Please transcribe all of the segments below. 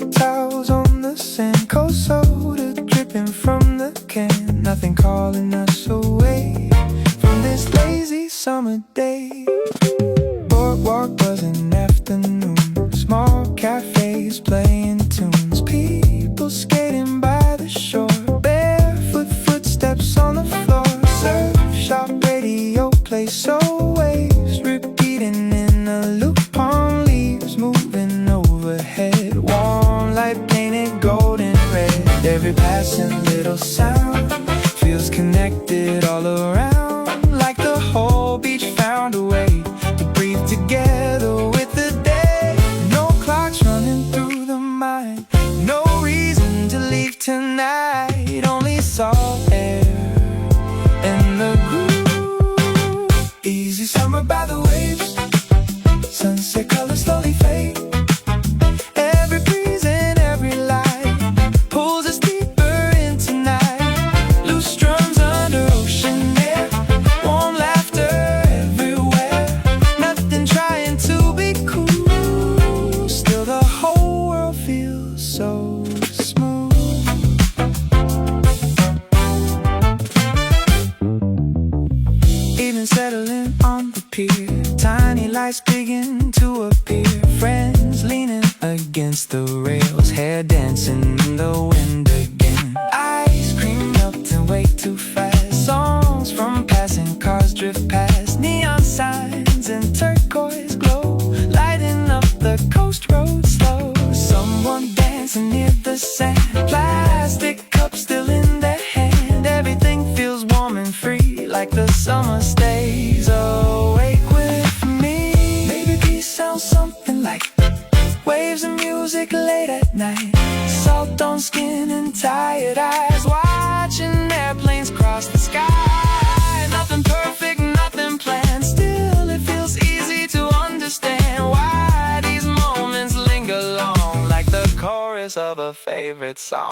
towels on the sand, cold soda dripping from the can. Nothing calling us away from this lazy summer day. Boardwalk buzzing afternoon, small cafes playing tunes, people skating by the shore, barefoot footsteps on the floor. Surf shop radio plays so waves repeating in a loop. Palm leaves moving overhead, warm light painted golden red. Every passing little sound feels connected all around, like the whole beach found a way to breathe together with the day. No clocks running through the mind, no reason to leave tonight, only salt air and the groove. Easy summer by the waves, sunset colors slowly fade. Every breeze and every light pulls us deeper into night. Loose strums under ocean air, warm laughter everywhere. Nothing trying to be cool, still the whole world feels so smooth. Even settling on the pier, tiny lights begin to appear. Friends leaning against the rails, hair dancing in the wind again. Ice cream melting way too fast, songs from passing cars drift past. Neon signs and turquoise glow, lighting up the coast road slow. Someone dancing near the sand, plastic cups still in their hand. Everything feels warm and free, like the summer stays awake with me. Maybe peace sounds something like waves and music late at night, salt on skin and tired eyes, watching airplanes cross the sky. Nothing perfect, nothing planned, still it feels easy to understand why these moments linger long, like the chorus of a favorite song.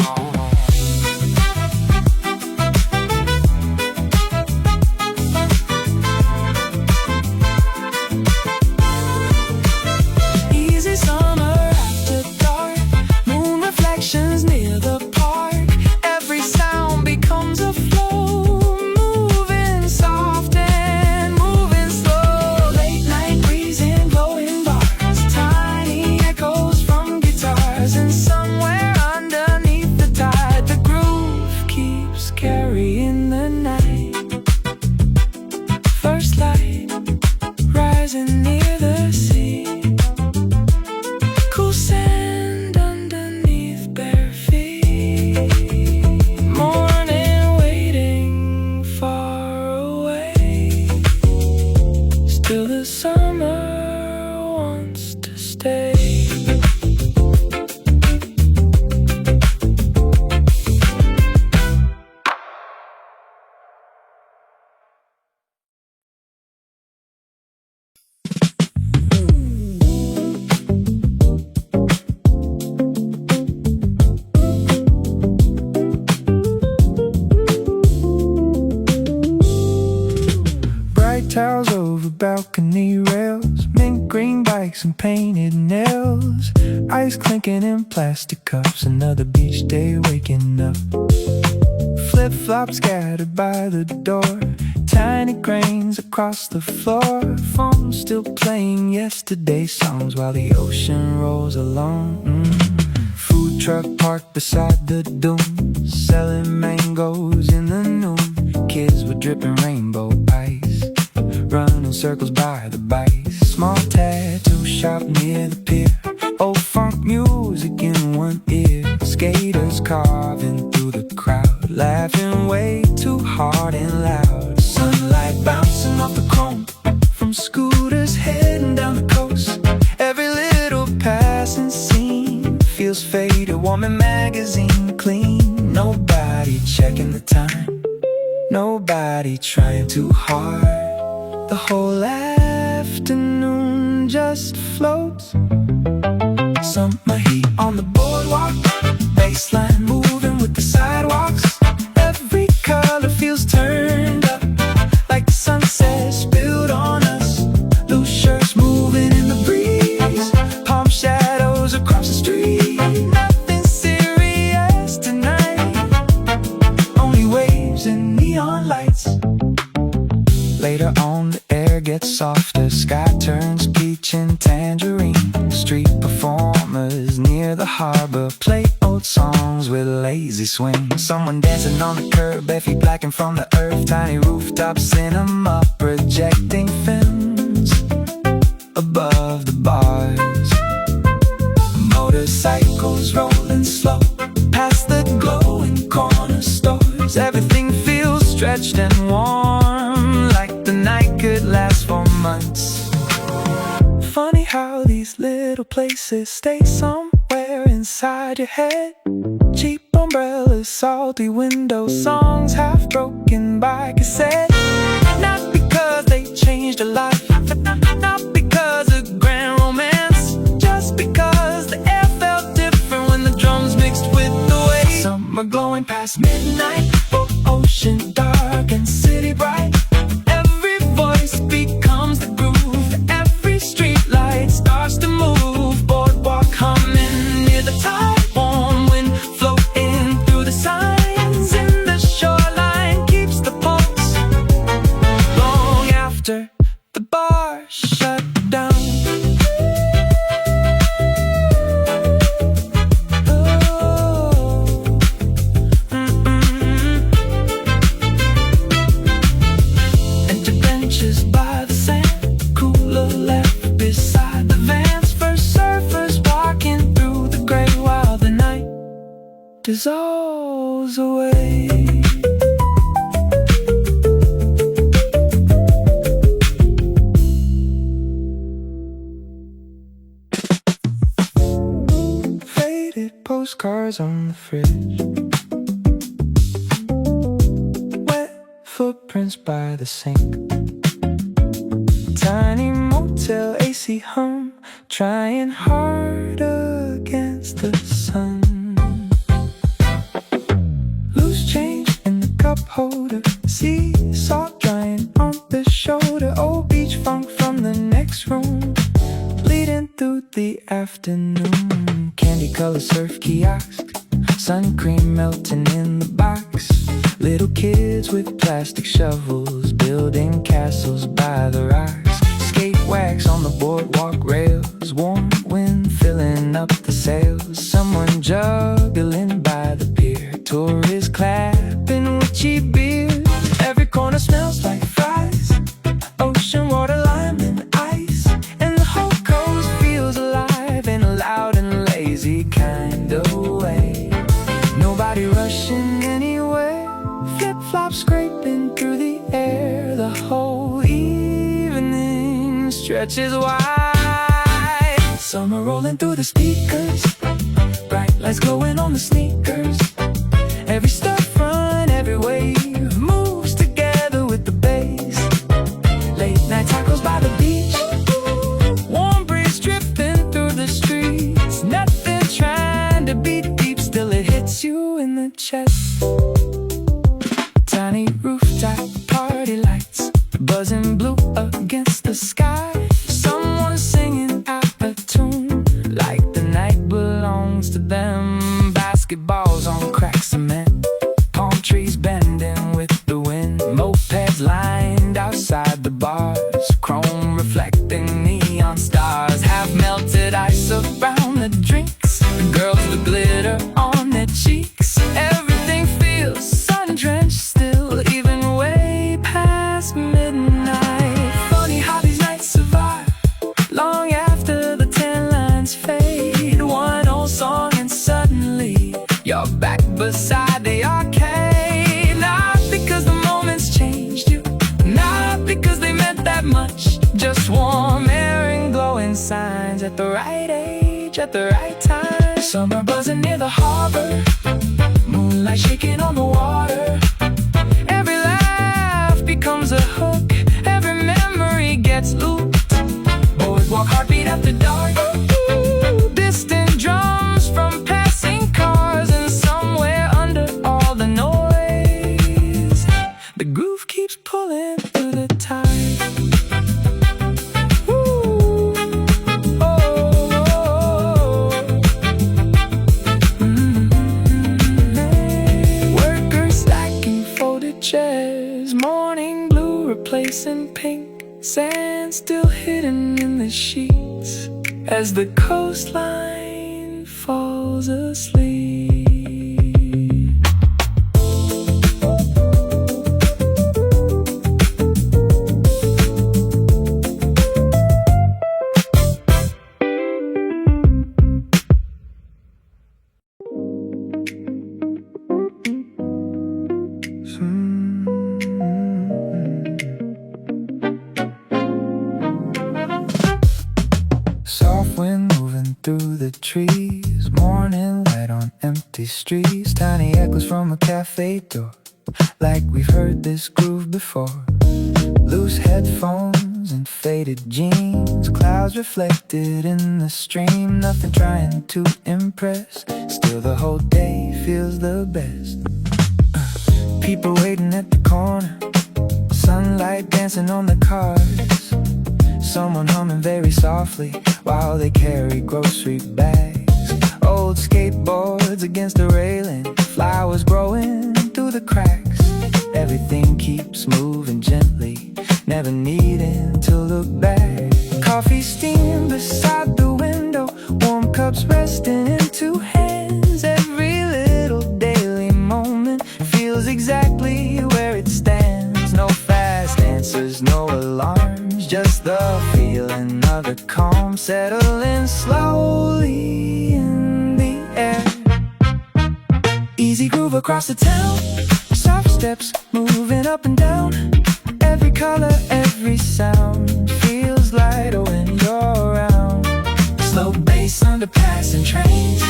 Easy summer after dark, moon reflections near the park. Every sound becomes a flow, moving soft and moving slow. Late night breeze in glowing bars, tiny echoes from guitars. And somewhere underneath the tide, the groove keeps carrying the night. First light rising near the sea, cool sand underneath bare feet. Morning waiting far away, still the summer wants to stay. Bright towels over balcony rails, mint green bikes and painted nails. Ice clinking in plastic cups, another beach day waking up. Flip-flops scattered by the door, tiny grains across the floor. Phone still playing yesterday's songs while the ocean rolls along. Food truck parked beside the dune, selling mangoes in the noon. Kids with dripping rainbow ice, running circles by the bikes. Small tattoo shop near the pier, old funk music in one ear. Skaters carving through the crowd, laughing way too hard and loud. Sunlight bouncing off the chrome from scooters heading down the coast. Every little passing scene feels faded, warm and magazine clean. Nobody checking the time, nobody trying too hard. The whole afternoon just floats. Summer heat on the boardwalk, baseline moving with the sidewalks. Every color feels turned up, like the sunset spilled on us. Loose shirts moving in the breeze, palm shadows across the street. harbor, play old songs with a lazy swing. Someone dancing on the curb, bare feet blackened from the earth. Tiny rooftop cinema, projecting films above the bars. Motorcycles rolling slow past the glowing corner stores. Everything feels stretched and warm, like the night could last for months. Funny how these little places stay somewhere inside your head. Cheap umbrellas, salty windows, songs half broken by cassette. Not because they changed a life, not because of grand romance, just because the air felt different when the drums mixed with the waves. Summer glowing past midnight, ocean dark and city bright. Every voice becomes the groove, every street light starts to move. Boardwalk humming near the tide, warm wind floating through the signs. In the shoreline keeps the pulse long after the bar shut down. By the sand, cooler left beside the vans. First surfers walking through the gray while the night dissolves away. Faded postcards on the fridge, wet footprints by the sink. Tiny motel AC hum, trying hard against the sun. Loose change in the cup holder, sea salt drying on the shoulder. Old beach funk from the next room, leading through the afternoon. Candy color surf kiosk, sun cream melting in the box. Little kids with plastic shovels, building castles by the rocks. Skate wax on the boardwalk rails, warm wind filling up the sails. Someone juggling by the pier, tourists clapping with cheap beer. Every corner smells like fries, ocean water, lime and ice. And the whole coast feels alive in a loud and lazy kind of way. Nobody rushing anywhere, flip-flops scraping through the air. The whole evening stretches wide. Summer rolling through the speakers, bright lights glowing on the sneakers. Every storefront, every wave moves together with the bass. Late night tacos by the beach, warm breeze drifting through the streets. Nothing trying to be deep, still it hits you in the chest. Tiny rooftop party lights, buzzing blue against the sky. Someone singing out a tune, like the night belongs to them. Basketballs on cracked cement, palm trees bending with the wind. Mopeds lined outside the bars, chrome reflecting neon stars. Half melted ice around the drinks, girls with glitter on their cheeks. Everything feels sun-drenched still, even way past midnight. Funny how these nights survive long after the tan lines fade. One old song and suddenly you're back beside the arcade. Not because the moments changed you, not because they meant that much, just warm air and glowing signs at the right age, at the right time. Summer buzzing near the harbor, moonlight shaking on the water. Every laugh becomes a hook, every memory gets looped. Boardwalk heartbeat after dark, distant drums from passing cars. And somewhere under all the noise, the groove keeps pulling through the tide. Chairs, morning blue replacing pink, sand still hidden in the sheets as the coastline falls falls asleep. Soft wind moving through the trees, morning light on empty streets, tiny echoes from a cafe door, like we've heard this groove before. Loose headphones and faded jeans, clouds reflected in the stream, nothing trying to impress, still the whole day feels the best. People waiting at the corner, sunlight dancing on the cars, someone humming very softly while they carry grocery bags. Old skateboards against the railing, flowers growing through the cracks. Everything keeps moving gently, never needing to look back. Coffee steam beside the window, warm cups resting in two hands. Every little daily moment feels exactly where it stands. No fast answers, no alarms, just the feeling of a calm settling slowly in the air. Easy groove across the town, soft steps moving up and down. Every color, every sound feels lighter when you're around. Slow bass under passing trains,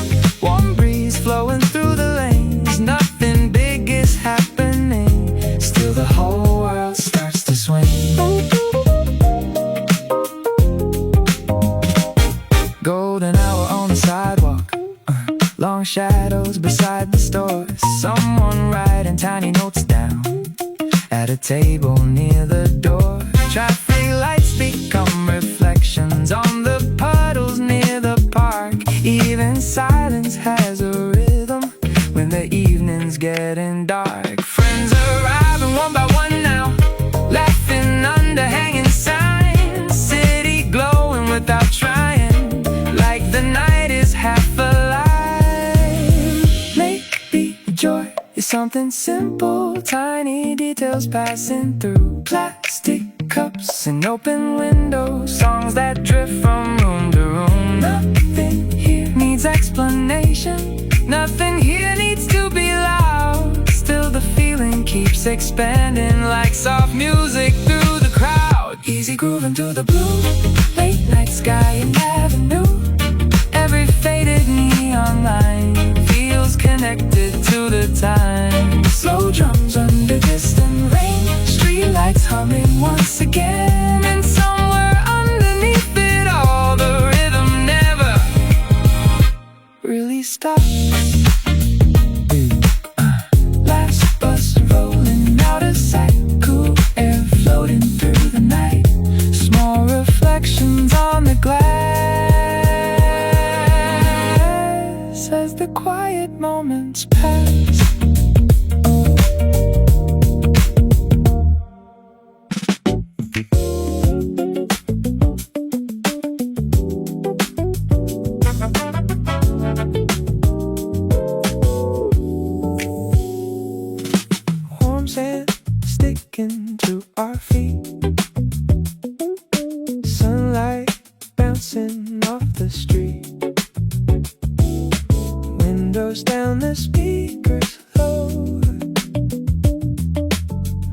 warm breeze flowing through the lanes. Nothing big is happening, still the whole world starts to swing. Golden hour on the sidewalk, long shadows beside the stores, someone writing tiny notes down at a table near the door. Traffic lights become reflections on the puddles near the park. Even silence has a rhythm when the evening's getting dark. Friends arriving one by one now, laughing under hanging signs. City glowing without trying, like the night is half alive. Maybe joy is something simple, tiny details passing through. Plastic cups and open windows, songs that drift from room to room. Nothing here needs explanation, nothing here needs to be loud. Still the feeling keeps expanding like soft music through the crowd. Easy grooving through the blue, late night sky and avenue. Every faded neon line feels connected to the time. Slow drums under distant rain, street lights humming once again. And somewhere underneath it all, the rhythm never really stops. Last bus rolling out of sight, cool air floating through the night. Small reflections on the glass as the quiet moments pass. Warm sand sticking to our feet, sunlight bouncing off the street. Windows down, the speakers low,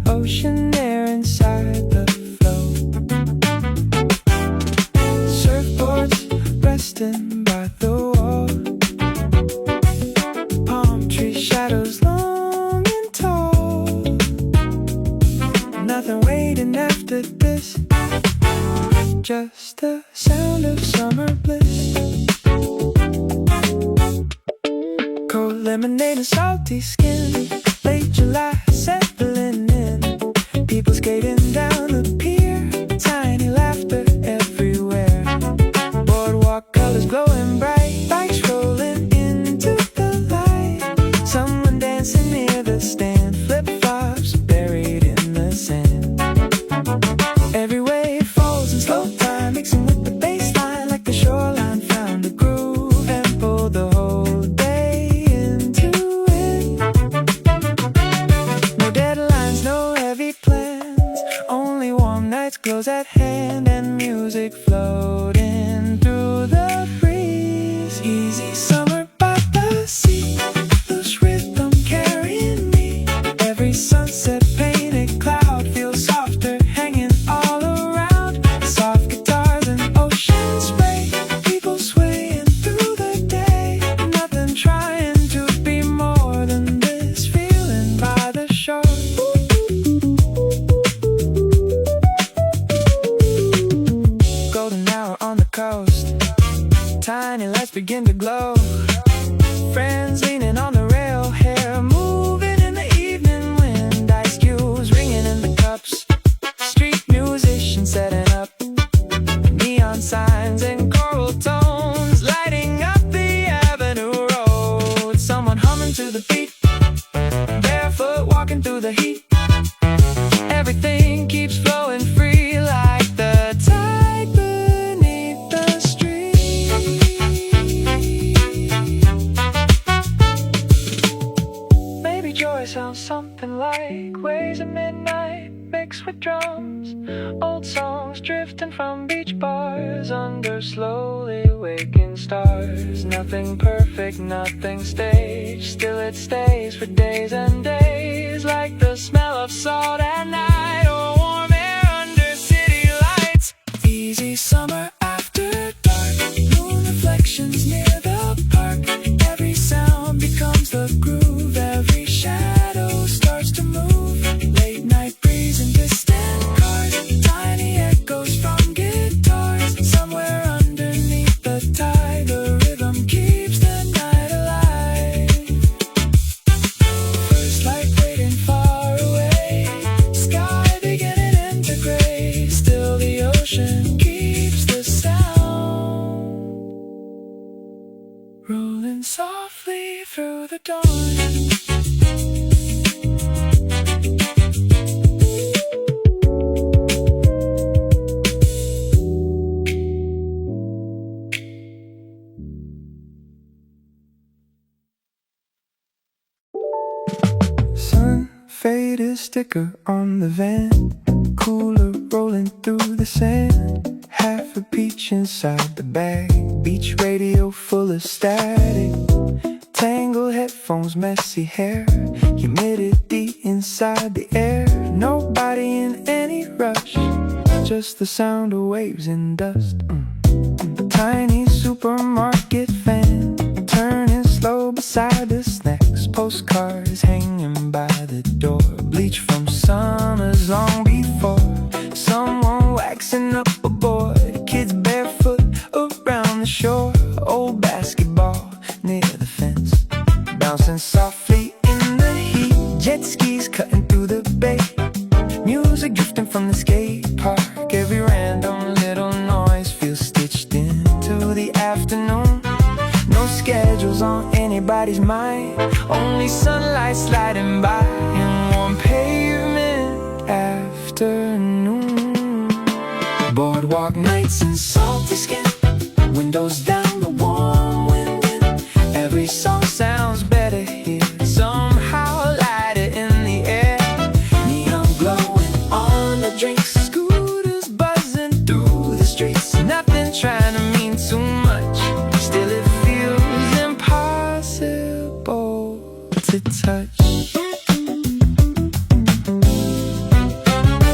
ocean air inside the flow. Surfboards resting by the wall, palm tree shadows long and tall. Nothing waiting after this, just the sound of summer bliss. Cold lemonade and salty skin, late July settling in. People skating down the pier, tiny laughter everywhere. Boardwalk colors glowing bright, bikes rolling into the light. Someone dancing near the stand, flip-flops buried in the sand. Every wave falls in slow time, mixing with the bass line, like the shoreline found a groove and pulled the whole go. Friends leaning on the rail, hair moving in the evening wind. Ice cubes ringing in the cups, street musicians setting up, neon signs and choral tones lighting up the avenue road. Someone humming to the beat, barefoot walking through the heat. Everything keeps flowing free like the tide beneath the street. Maybe joy sounds something like waves at midnight mixed with drums. Old songs drifting from beach bars under slowly waking stars. Nothing perfect, nothing staged, still it stays for days and days. Like the smell of salt at night or warm air under city lights. Easy summer after dark, moon reflections near the park. Every sound becomes the groove, every shadow starts to move. Late night breeze and distant cars, tiny echoes from guitars. Somewhere underneath the tide, the rhythm keeps the night alive. First light waiting far away, sky beginning into gray. Still the ocean keeps the sound rolling softly through the dawn. Sun faded sticker on the van, cooler rolling through the sand. Half a peach inside the bag, beach radio full of static. Tangled headphones, messy hair, humidity inside the air. Nobody in any rush, just the sound of waves and dust. Tiny supermarket fan, turning slow beside the snacks. Postcards hanging by the door, bleach from summers long before. Someone waxing up a board, kids barefoot around the shore. Old basketball near the fence, bouncing softly in the heat. Jet skis cutting through the bay, music drifting from the skate park. Every random little noise feels stitched into the afternoon. No schedules on anybody's mind, only sunlight sliding by in warm pavement afternoon. Boardwalk nights and salty skin, windows down, the warm wind in. Every song sounds better here, somehow lighter in the air. Neon glowing on the drinks, scooters buzzing through the streets. Nothing trying to mean too much, still it feels impossible to touch.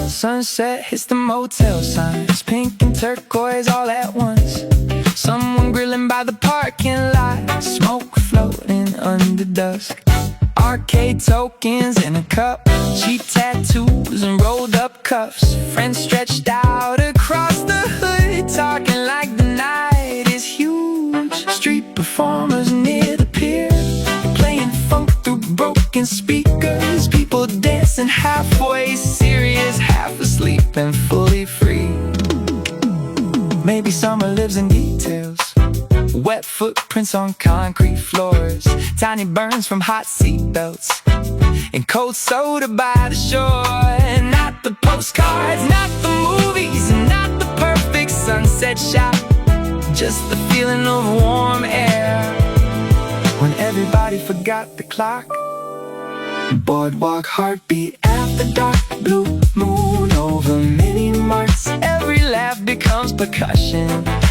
Sunset hits the motel signs, pink and turquoise all at once. Someone grilling by the parking lot, smoke floating under dusk. Arcade tokens in a cup, cheap tattoos and rolled up cuffs. Friends stretched out across the hood, talking like the night is huge. Street performers near the pier, playing funk through broken speakers. People dancing halfway serious, half asleep and fully free. Maybe summer lives in details, wet footprints on concrete floors, tiny burns from hot seat belts, and cold soda by the shore. And not the postcards, not the movies, and not the perfect sunset shot, just the feeling of warm air when everybody forgot the clock. Boardwalk heartbeat after dark, blue moon over mini marts. Every laugh becomes percussion,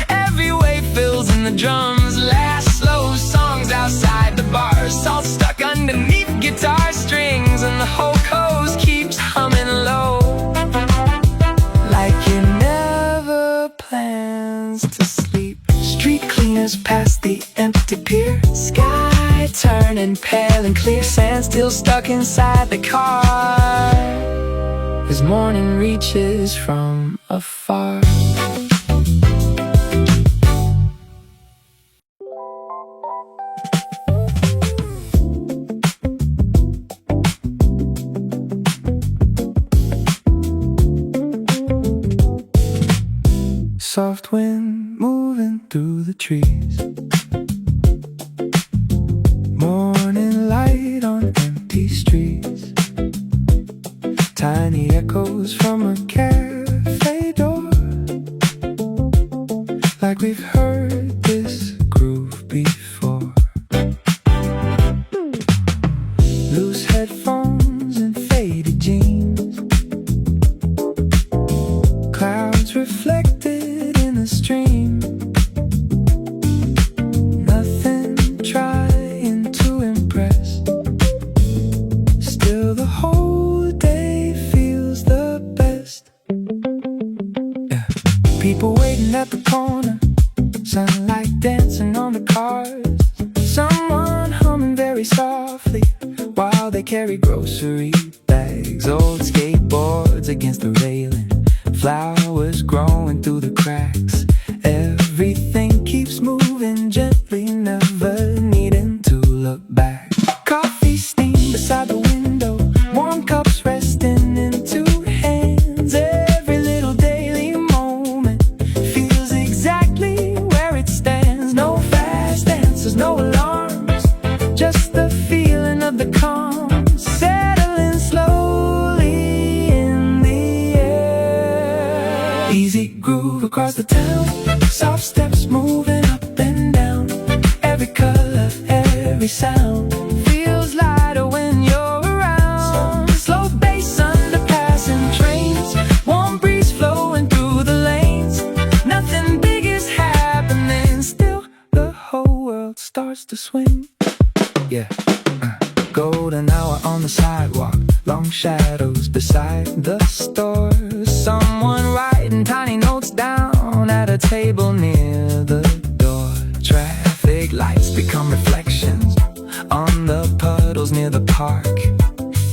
every wave fills in the drums. Last slow songs outside the bars, salt stuck underneath guitar strings, and the whole coast keeps humming low, like it never plans to sleep. Street cleaners past the empty pier, sky turning pale and clear, sand still stuck inside the car as morning reaches from afar. soft wind moving through the trees. Morning light on empty streets. Tiny echoes from a cafe door. Like we've heard this groove before. Loose headphones and faded jeans. Clouds reflected in a stream. Nothing trying to impress. Still the whole day feels the best. Yeah. People waiting at the corner. Sunlight dancing on the cars. Someone humming very softly while they carry grocery bags. Old skateboards against the railing. Flowers growing through the cracks. Everything keeps moving gently, never needing to look back. Coffee steam beside the window. Warm cups resting in two hands. Every little daily moment feels exactly where it stands. No fast answers, no alarms. Just the feeling of the calm. Settling slowly in the air. Easy groove across the town. Soft steps moving up and down. Every color, every sound feels lighter when you're around. Slow bass under passing trains. Warm breeze flowing through the lanes. Nothing big is happening. Still the whole world starts to swing. Yeah. Golden hour on the sidewalk. Long shadows beside the store. Someone writing tiny notes down at a table near the door. Traffic lights become reflections on the puddles near the park.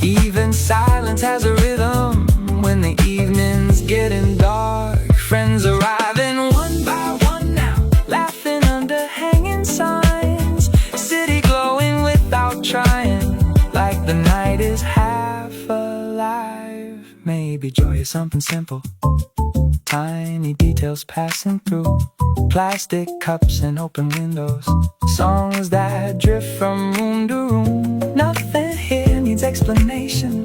Even silence has a rhythm when the evening's getting dark. Friends arriving one by one now, laughing under hanging signs. City glowing without trying, like the night is half alive. Maybe joy is something simple. Tiny details passing through. Plastic cups and open windows. Songs that drift from room to room. Nothing here needs explanation.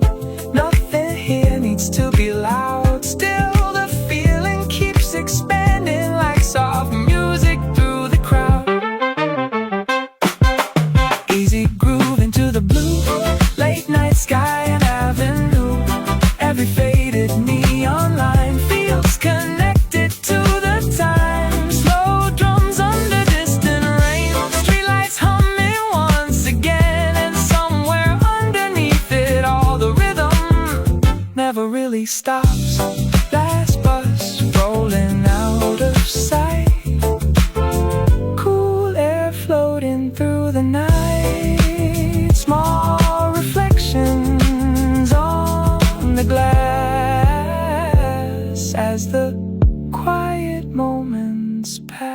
Nothing here needs to be loud. Still the feeling keeps expanding like soft music through the crowd. Easy groove into the blue. Late night sky and avenue. Every faded neon line feels connected to the time. Slow drums under distant rain. Streetlights humming once again. And somewhere underneath it all, the rhythm never really stops. Last bus rolling out of sight. Cool air floating through the night. Small reflections on the glass as the quiet moments pass.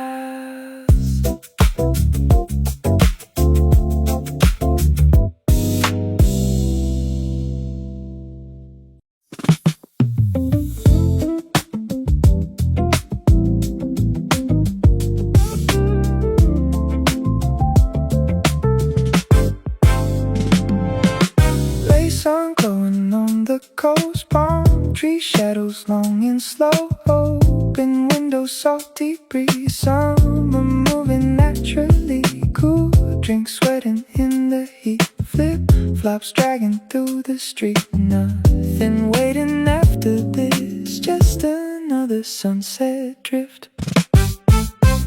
Sun glowing on the coast. Palm tree shadows long and slow. Open windows, salty breeze. Summer moving naturally. Cool drinks sweating in the heat. Flip flops dragging through the street. Nothing waiting after this. Just another sunset drift.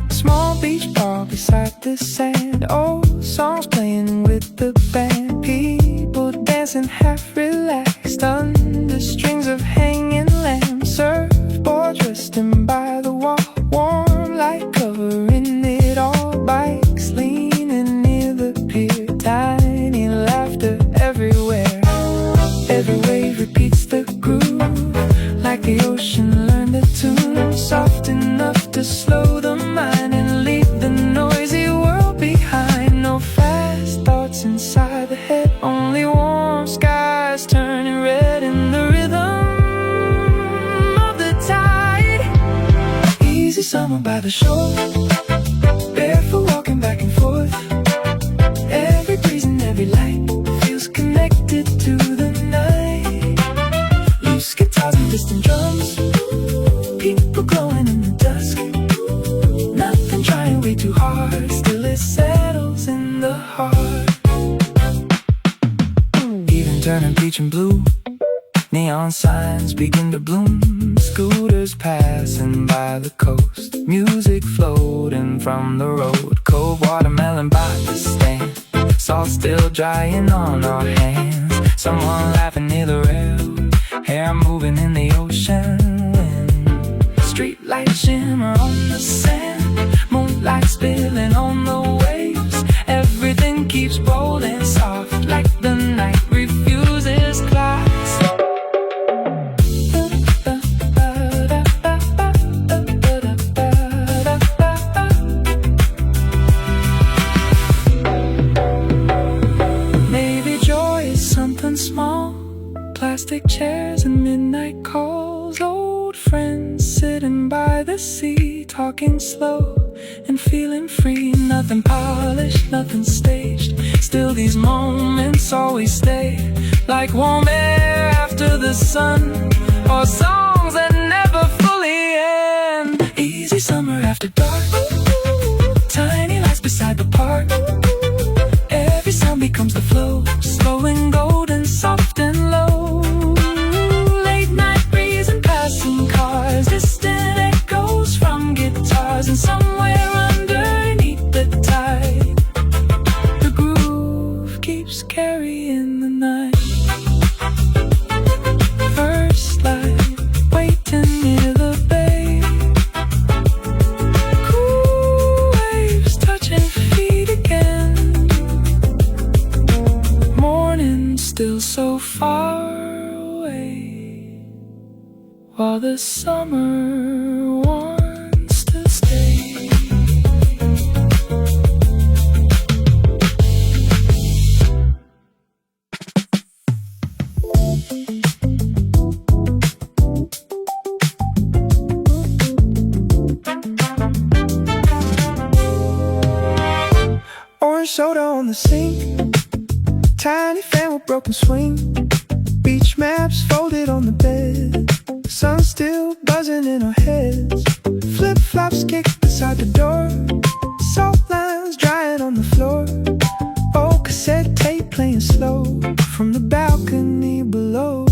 Small beach bar beside the sand. Old songs playing with the band. People dancing half relaxed under strings of hanging lamps. Surfboards resting by the wall. Warm light covering it all. Bikes leaning near the pier. Tiny laughter everywhere. Every wave repeats the groove, like the ocean learned the tune. Soft enough to slow the mind and leave the noisy world behind. No fast thoughts inside the head, only warm skies turning red in the rhythm of the tide. Easy by the shore, barefoot walking back and forth. Every breeze and every light feels connected to the night. Loose guitars and distant drums, people glowing in the dusk. Nothing trying way too hard, still it settles in the heart. Even turning peach and blue, neon signs begin to bloom. Scooters passing by the coast, music floating from the road. Cold watermelon by the stand, salt still drying on our hands. Someone laughing near the rail, hair moving in the ocean wind. Street lights shimmer on the sand, moonlight spilling on the waves. Everything keeps rolling soft, like the night refuses clocks. Small plastic chairs and midnight calls, old friends sitting by the sea, talking slow and feeling free. Nothing polished, nothing staged, still these moments always stay, like warm air after the sun, or songs that never fully end. Easy summer after dark, tiny lights beside the park. Every sound becomes the flow, slow and golden, soft and low. Late night breeze and passing cars, distant echoes from guitars. And somewhere underneath the tide, the groove keeps carrying the night. First light, waiting near the bay. Cool waves touching feet again. Still so far away, while the summer wants to stay. Orange soda on the sink, tiny fan with broken swing. Beach maps folded on the bed, sun still buzzing in our heads. Flip-flops kicked beside the door, salt lines drying on the floor. Old cassette tape playing slow from the balcony below.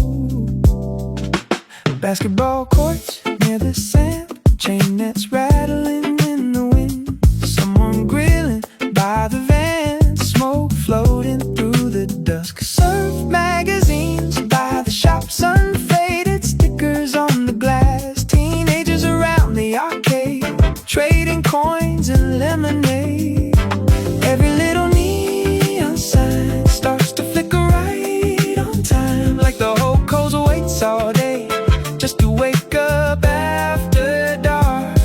Basketball courts near the sand, chain nets rattling in the wind. Someone grilling by the van, smoke floating through the dusk. Surf magazines by the shops, unfaded stickers on the glass. Teenagers around the arcade, trading coins and lemonade. Every little neon sign starts to flicker right on time, like the whole coast waits all day just to wake up after dark.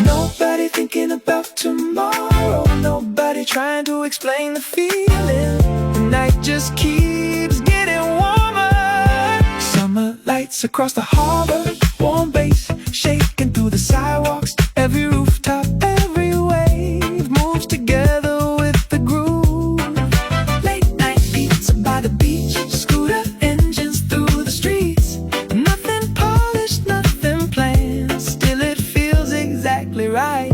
Nobody thinking about tomorrow, nobody trying to explain the feeling. The night just keeps getting warmer. Summer lights across the harbor, warm bass shaking through the sidewalks. Every rooftop, every wave moves together with the groove. Late night beats by the beach, scooter engines through the streets. Nothing polished, nothing planned, still it feels exactly right.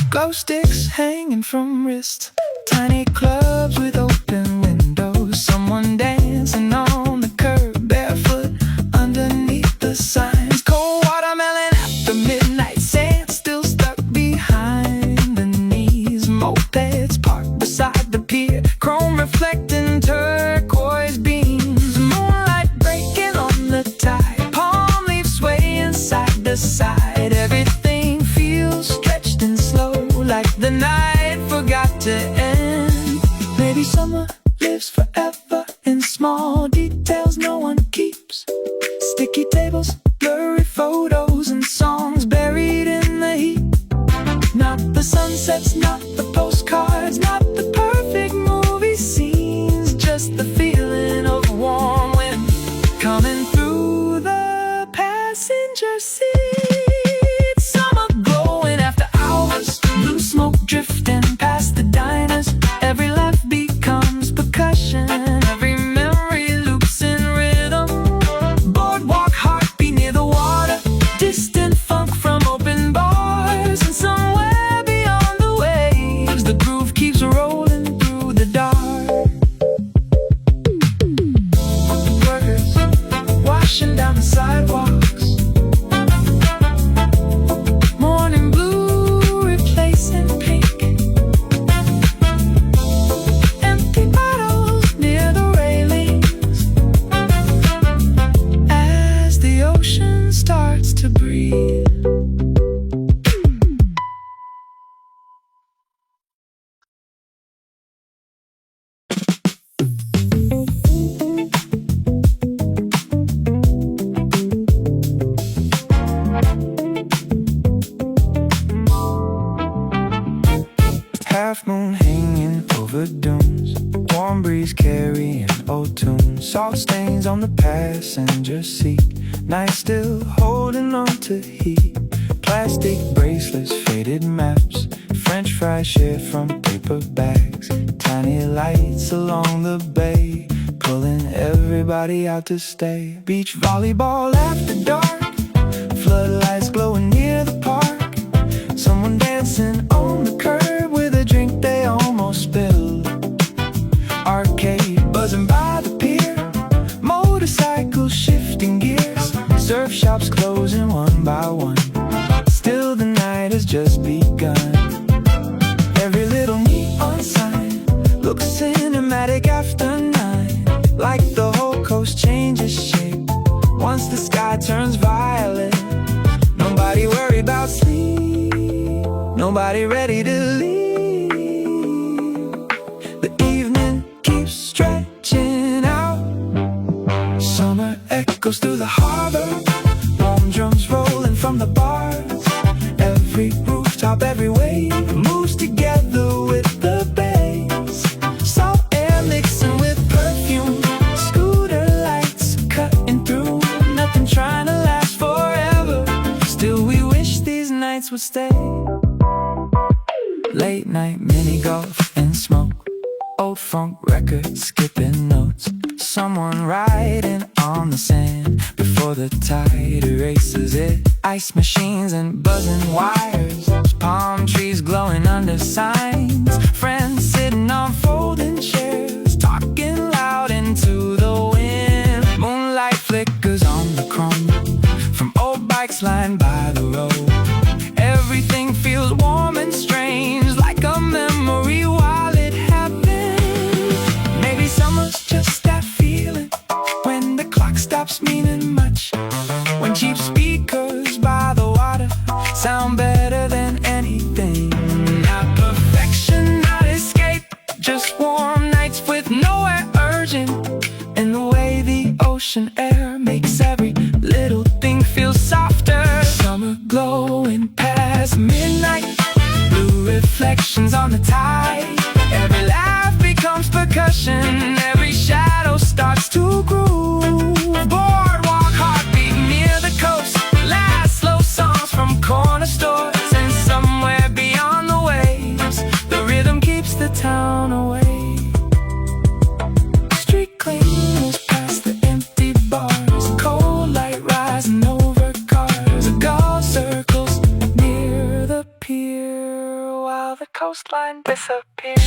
Glow sticks hanging from wrists, tiny clubs with open windows. Someone dancing on the curb, barefoot underneath the signs. Cold watermelon after midnight, sand still stuck behind the knees. Mopeds parked beside the pier, chrome reflecting turquoise beams. Moonlight breaking on the tide, palm leaves swaying side to side. Everything feels stretched and slow, like the night forgot to end. Maybe summer lives forever in small details no one keeps. Sticky tables, blurry photos, and songs buried in the heat. Not the sunsets, not the postcards, not the perfect movie scenes, just the feeling of warm wind coming through the passenger seat. Every laugh becomes percussion, every memory loops in rhythm. Boardwalk heartbeat near the water, distant funk from open bars. And somewhere beyond the waves, the groove keeps rolling through the dark. Workers washing down the sidewalks, morning blue replacing pink. Empty bottles near the railings as the ocean starts to breathe. Half moon hanging over dunes, warm breeze carrying old tunes. Salt stains on the passenger seat, night still holding on to heat. Plastic bracelets, faded maps, French fries shared from paper bags. Tiny lights along the bay, pulling everybody out to stay. Beach volleyball after dark, floodlights glowing near the park. Someone dancing on the curb with a drink they almost spilled. Arcade buzzing by the pier, motorcycles shifting gears. Surf shops closing one by one, still the night has just begun. Every little neon sign looks cinematic after 9, like the whole coast changes shape once the sky turns violet. Nobody worried about sleep, nobody ready to leave. The evening keeps stretching out, summer echoes through the harbor, warm drums rolling from the bars. Every rooftop, every wave moves together with the bass. Salt air mixing with perfume, scooter lights cutting through. Nothing trying to last forever, still we wish these nights would stay. Late night mini golf and smoke, old funk records skipping notes. Someone riding on the sand before the tide erases it. Ice machines and buzzing wires, palm trees glowing under signs. Friends sitting on folding chairs, talking loud into the wind. Moonlight flickers on the chrome from old bikes lined by the road. Everything feels warm and strange, like a memory while it happened. Maybe summer's just that feeling when the clock stops meaning much, when cheap speakers by the water sound better than anything. Not perfection, not escape, just warm nights with nowhere urgent. And the way the ocean air makes every little thing feel softer. Summer glowing past midnight, blue reflections on the tide. Every laugh becomes percussion, every shadow starts to groove. Boardwalk heartbeat near the coast, last slow songs from corner stores. And somewhere beyond the waves, the rhythm keeps the town away. Street cleaners past the empty bars, cold light rising over cars. A golf circles near the pier while the coastline disappears.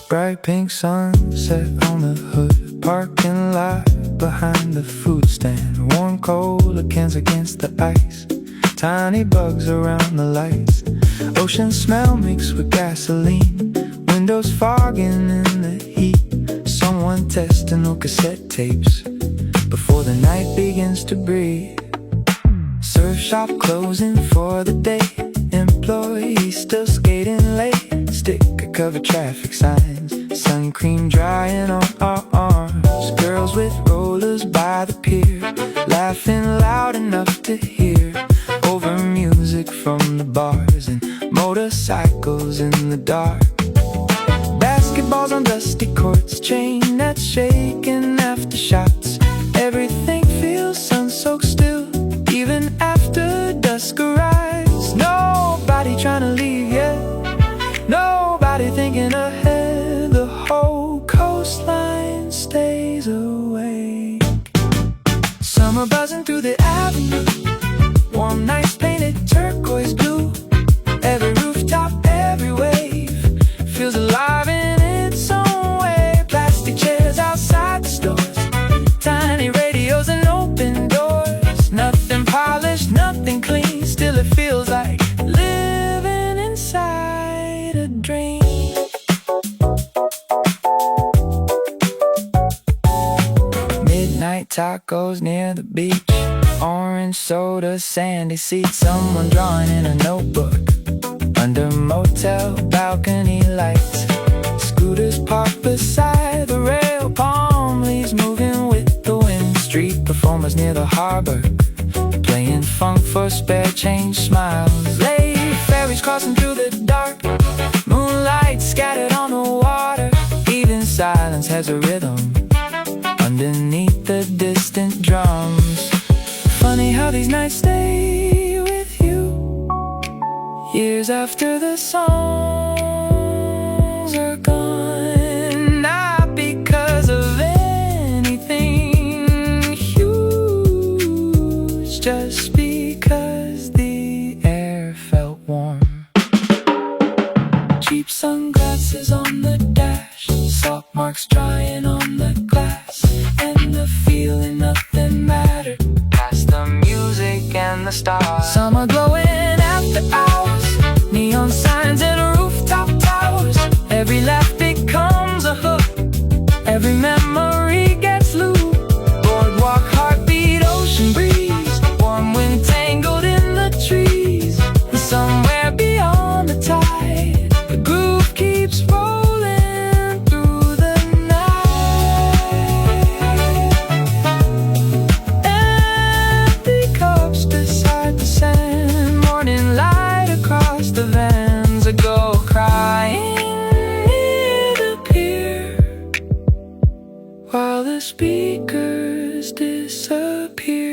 Bright pink sunset on the hood, parking lot behind the food stand. Warm cola cans against the ice, tiny bugs around the lights. Ocean smell mixed with gasoline, windows fogging in the heat. Someone testing old cassette tapes before the night begins to breathe. Surf shop closing for the day, employees still skating late. Sticker covered traffic signs, sun cream drying on our arms. Girls with rollers by the pier, laughing loud enough to hear over music from the bars and motorcycles in the dark. Basketballs on dusty courts, chain nets shaking after shots. Everything feels sun-soaked still, even after dusk arrives. Nobody trying to leave yet, nobody thinking ahead. The whole coastline stays awake. Summer buzzing through the avenue, warm nights painted turquoise blue. Every rooftop, every wave feels alive in its own way. Plastic chairs outside the stores, tiny radios and open doors. Nothing polished, nothing clean, still it feels like living inside a dream. Midnight tacos near the beach, orange soda, sandy seats, someone drawing in a notebook under motel balcony lights. Scooters parked beside the rail, palm leaves moving with the wind. Street performers near the harbor, playing funk for spare change smiles. Late ferries crossing through the dark, moonlight scattered on the water. Even silence has a rhythm underneath the distant drums. Funny how these nights stay with you years after the songs are gone. Not because of anything huge, just because the air felt warm. Cheap sunglasses on the dash, salt marks drying on the glass, and the feeling nothing mattered past the music and the stars. Summer glowing after hours, neon signs and rooftop towers. Every laugh becomes a hook, every memory gets looped. Boardwalk, heartbeat, ocean breeze, warm wind tangled in the trees. And somewhere beyond the tide, the groove keeps rolling through the night. Empty cups beside the sand, morning light across the vans. A go crying near the pier while the speakers disappear.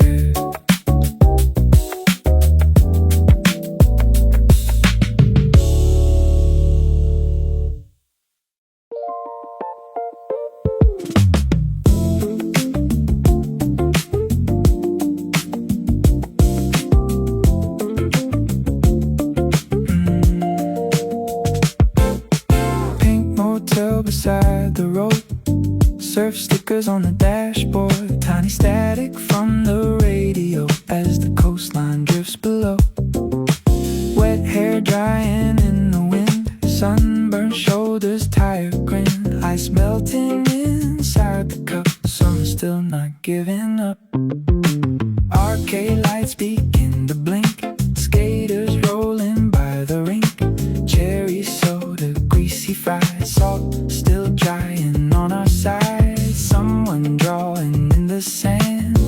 Pink motel beside the road, surf stickers on the dashboard, tiny static from the radio as the coastline drifts below. Wet hair drying in the wind, sunburned shoulders, tired grin, ice melting inside the cup. Summer's still not giving up. Arcade lights begin to blink, skaters rolling by the rink. Cherry soda, greasy fries, salt still drying on our side. Someone drawing in the sand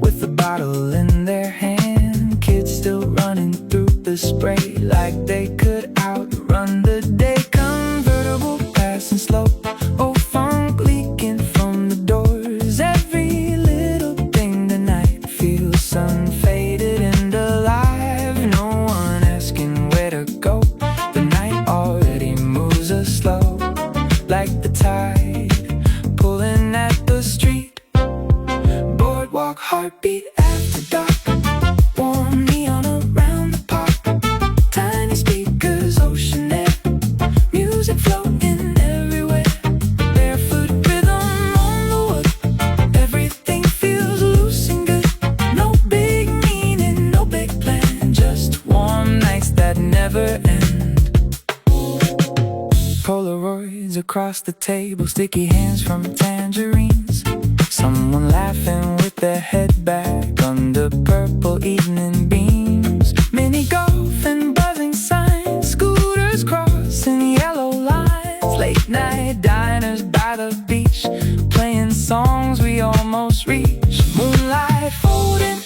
with a bottle in their hand. Kids still running through the spray like they could outrun the day. Convertible passing slow, oh funk leaking from the doors. Every little thing tonight feels sun faded and alive. No one asking where to go, the night already moves us slow, like the tide pulling at the street. Boardwalk, heartbeat after dark, warm neon around the park. Tiny speakers, ocean air, music floating everywhere. Barefoot rhythm on the wood, everything feels loose and good. No big meaning, no big plan, just warm nights that never end. Polaroids across the table, sticky hands from tangerines. Someone laughing with their head back under purple evening beams. Mini golf and buzzing signs, scooters crossing yellow lines. Late night diners by the beach, playing songs we almost reach. Moonlight folding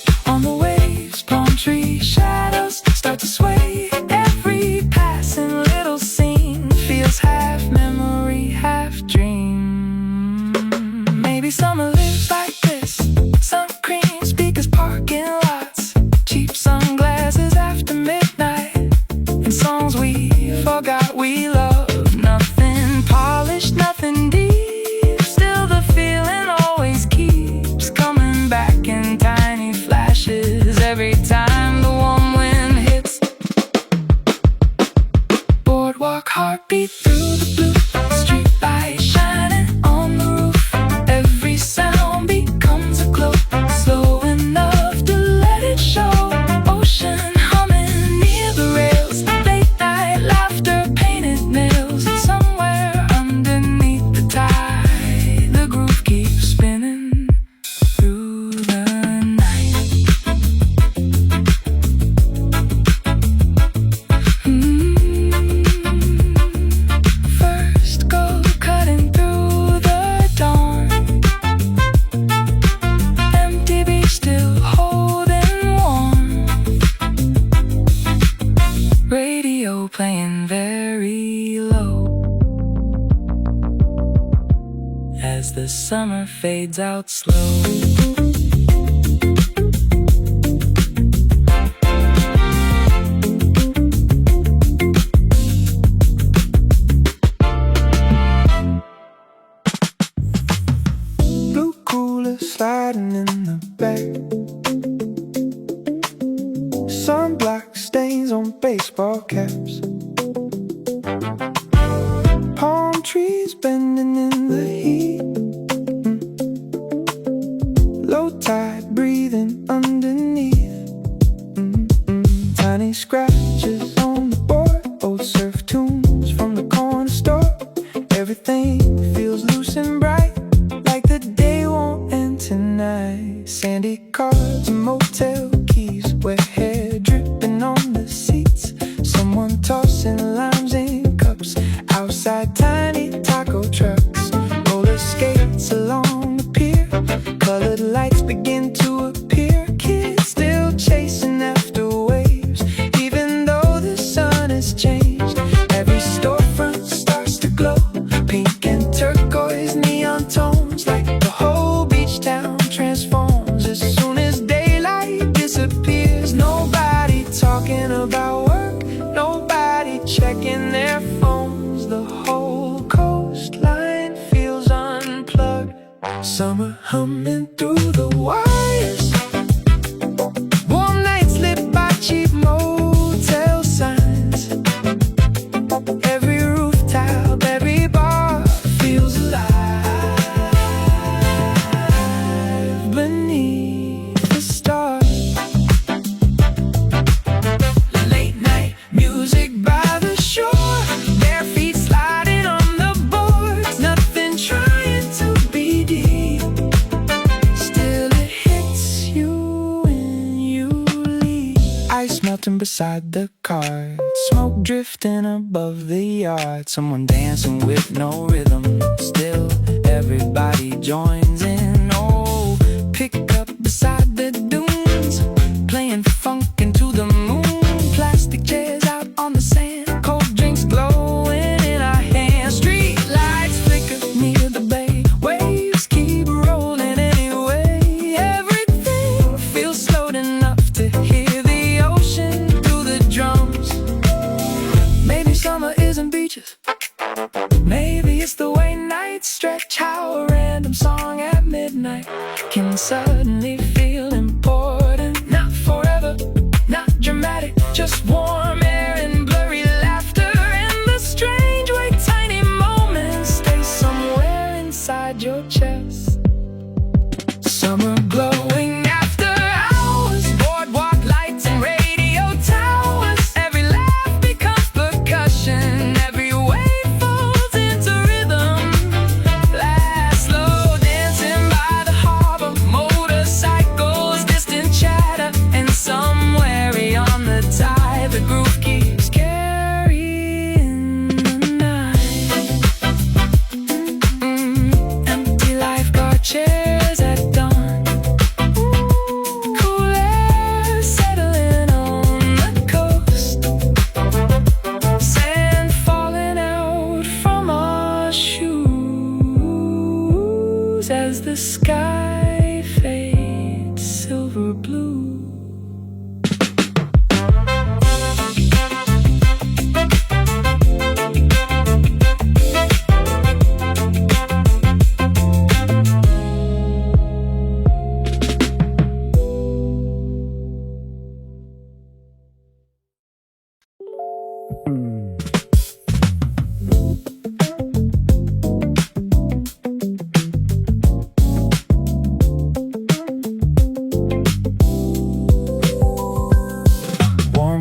tree shadows start to sway. Every passing little scene feels half memory, half dream. Maybe summer lives like this. Sun cream speakers, parking lots, cheap sunglasses after midnight, and songs we forgot we love. Nothing polished, nothing deep, still the feeling always keeps coming back in tiny flashes every time the warm wind hits. Boardwalk heartbeat through the blue, street light shining on the roof. Every sound becomes a glow, slow enough to let it show. Ocean humming near the rails, late night laughter, painted nails. And somewhere underneath the tide, the groove keeps spinning through the night. First go cutting through the dawn. Empty beach still holding warm. Radio playing very low as the summer fades out slow. Blue cooler sliding in the back, sunblock stains on baseball caps, palm trees bending in the heat, low tide breathing underneath, tiny scratches on the board, old surf tunes from the corner store. Everything feels loose and bright, like the day won't end tonight. Sandy cards and motel keys, wet hair dripping on the seats, someone tossing limes in cups outside tiny taco trucks. Roller skates along the pier, colored lights begin to appear. Kids still chasing after waves, even though the sun has changed. Every storefront starts to glow, pink and turquoise neon tones, like the whole beach town transforms as soon as daylight disappears. Nobody talking about work, nobody checking their phones. The whole coastline feels unplugged, summer humming through the wires. Warm nights lit by cheap motel signs. Every rooftop, every bar feels alive beneath the stars. Late night music by the shore, bare feet sliding on the boards. Nothing trying to be deep, still it hits you when you leave. Ice melting beside the cart, smoke drifting above the yard. Someone dancing with no rhythm, still everybody joins in. Oh, pick up beside the dunes, playing funk into the moon. Plastic chairs out on the sand, cold drinks glowing in our hands. Street lights flicker near the bay, waves keep rolling anyway. Everything feels slowed enough to hear the ocean through the drums. Maybe summer isn't beaches, maybe it's the way nights stretch, how a random song over blue.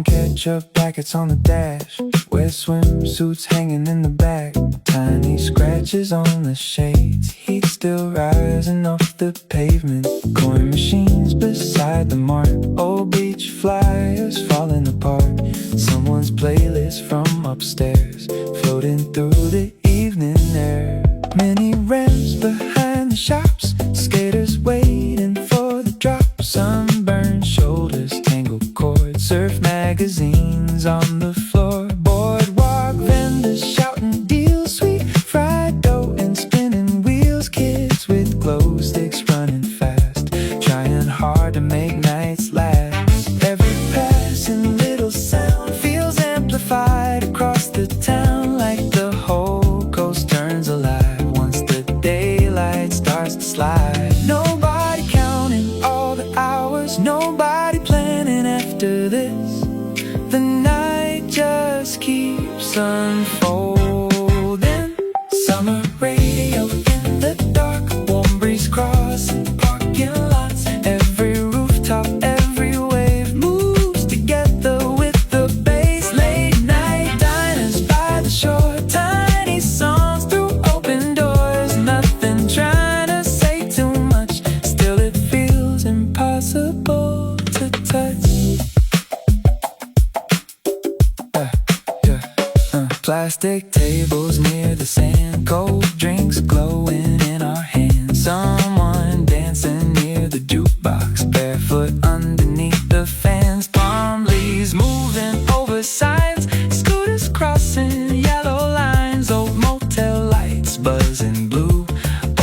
Ketchup packets on the dash, wet swimsuits hanging in the back, tiny scratches on the shades, heat still rising off the pavement, coin machines beside the mart, old beach flyers falling apart, someone's playlist from upstairs floating through the evening air, mini ramps behind the shops, skaters waiting for the drop, sunburned shoulders, tangled cords, surf magazines on the floor, boardwalk vendors shouting deals, sweet fried dough and spinning wheels, kids with glow sticks running fast, trying hard to make nights last. Every passing little sound feels amplified across the town, like the whole coast turns alive once the daylight starts to slide. Nobody counting all the hours, nobody planning after this. The night just keeps unfolding. Summer radio in the dark, warm breeze crossing parking lots. Every rooftop, every wave moves together with the bass. Late night diners by the shore, tiny songs through open doors. Nothing trying to say too much, still it feels impossible to touch. Plastic tables near the sand, cold drinks glowing in our hands. Someone dancing near the jukebox, barefoot underneath the fans. Palm leaves moving over signs, scooters crossing yellow lines. Old motel lights buzzing blue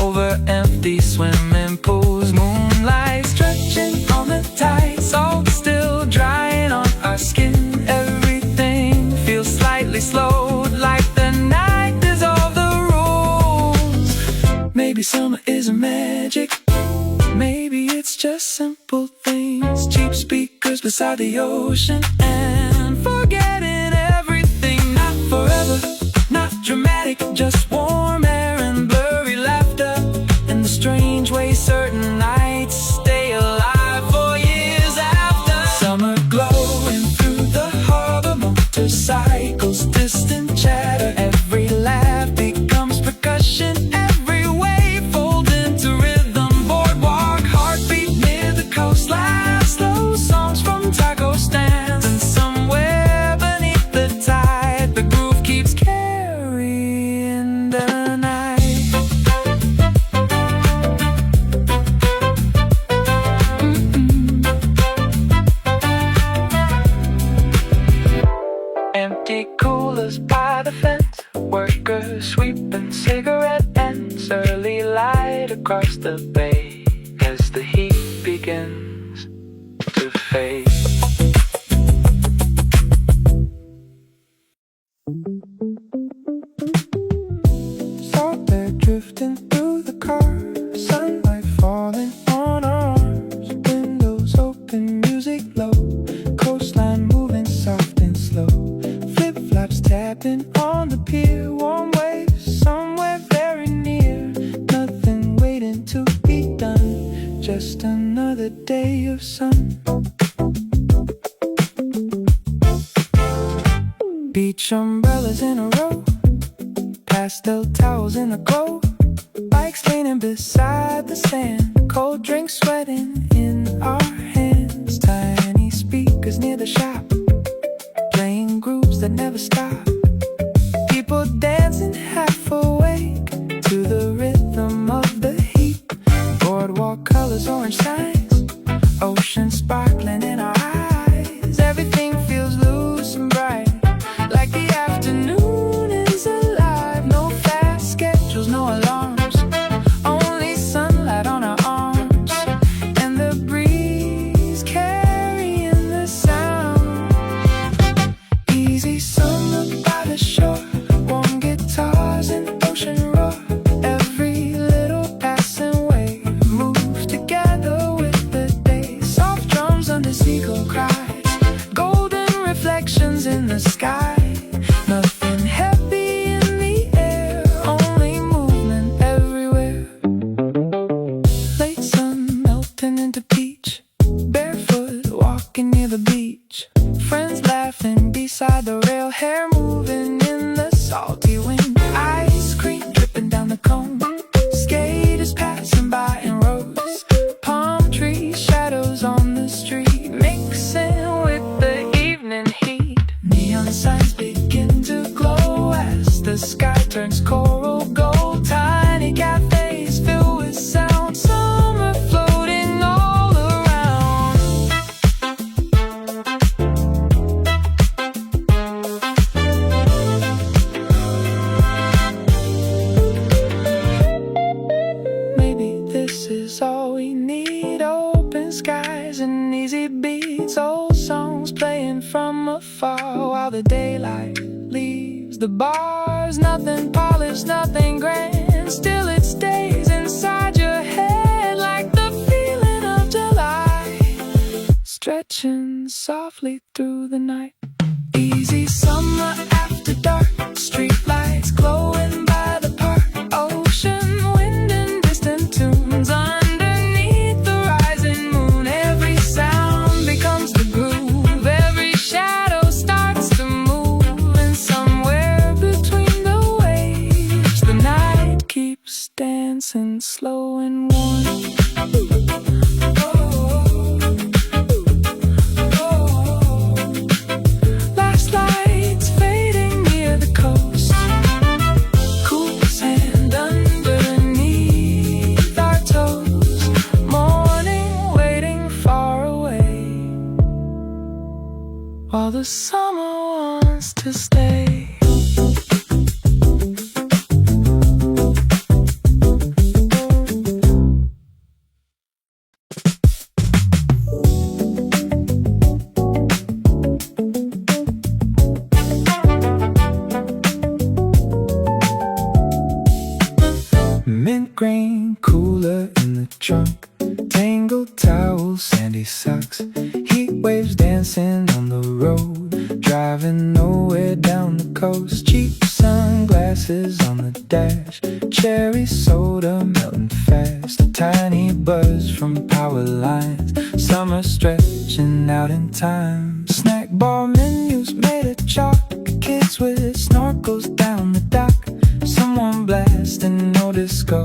over empty swimming pools. Moonlight stretching on the tide, salt still drying on our skin. Everything feels slightly slow, like the night dissolved the rules. Maybe summer isn't magic, maybe it's just simple things. Cheap speakers beside the ocean and forgetting everything. Not forever, not dramatic, just warm air and blurry laughter. And the strange way certain nights stay alive for years after. Summer glowing through the harbor, motorcycles, distant chatter. Every laugh becomes percussion, every wave folds into rhythm. Boardwalk heartbeat near the coastline, slow songs from taco stands. And somewhere beneath the tide, the groove keeps carrying the night. Empty coolers by the fence, workers sweeping cigarette ends. Early light across the bay as the heat begins to fade. Salt air drifting through the car, sunlight falling on our arms. Windows open, music low, coastline moving soft and slow. Flip-flops tapping on the pier, warm waves somewhere very near. Nothing waiting to be done, just another day of sun. Beach umbrellas in a row, pastel towels in the glow. Bikes leaning beside the sand, cold drinks sweating in our hands. Tiny speakers near the shop, playing grooves that never stop. People dancing half awake to the rhythm of the heat. Boardwalk colors, orange signs, ocean sparkling in our eyes. Everything feels loose and bright, like the afternoon is alive. No fast schedules, no alarms, only sunlight on our arms. And the breeze peach, barefoot walking near the beach. Friends laughing beside the rail, hair moving in the salty wind. Ice cream dripping down the cone, skaters passing by in rows. Palm tree shadows on the street, mixing with the evening heat. Neon signs begin to glow as the sky turns coral gold. Tiny cafes filled with sound, summer floating all around. Maybe this is all we need, open skies and easy beats. Old songs playing from afar while the daylight leaves the bars. Nothing polished, nothing grand, still it stays inside your head like the feeling of July, stretching softly through the night. Easy summer after dark, street lights glowing by the park. Ocean wind and distant tunes underneath the rising moon. Every sound becomes the groove, every shadow starts to move. And somewhere between the waves, the night keeps dancing slow and warm. Last lights fading near the coast, cool sand underneath our toes. Morning waiting far away, while the summer wants to stay. Mint green cooler in the trunk, tangled towels, sandy socks, heat waves dancing on the road, driving nowhere down the coast. Cheap sunglasses on the dash, cherry soda melting fast, a tiny buzz from power lines, summer stretching out in time. Snack bar menus made of chalk, kids with snorkels down the dock. Someone blasting no disco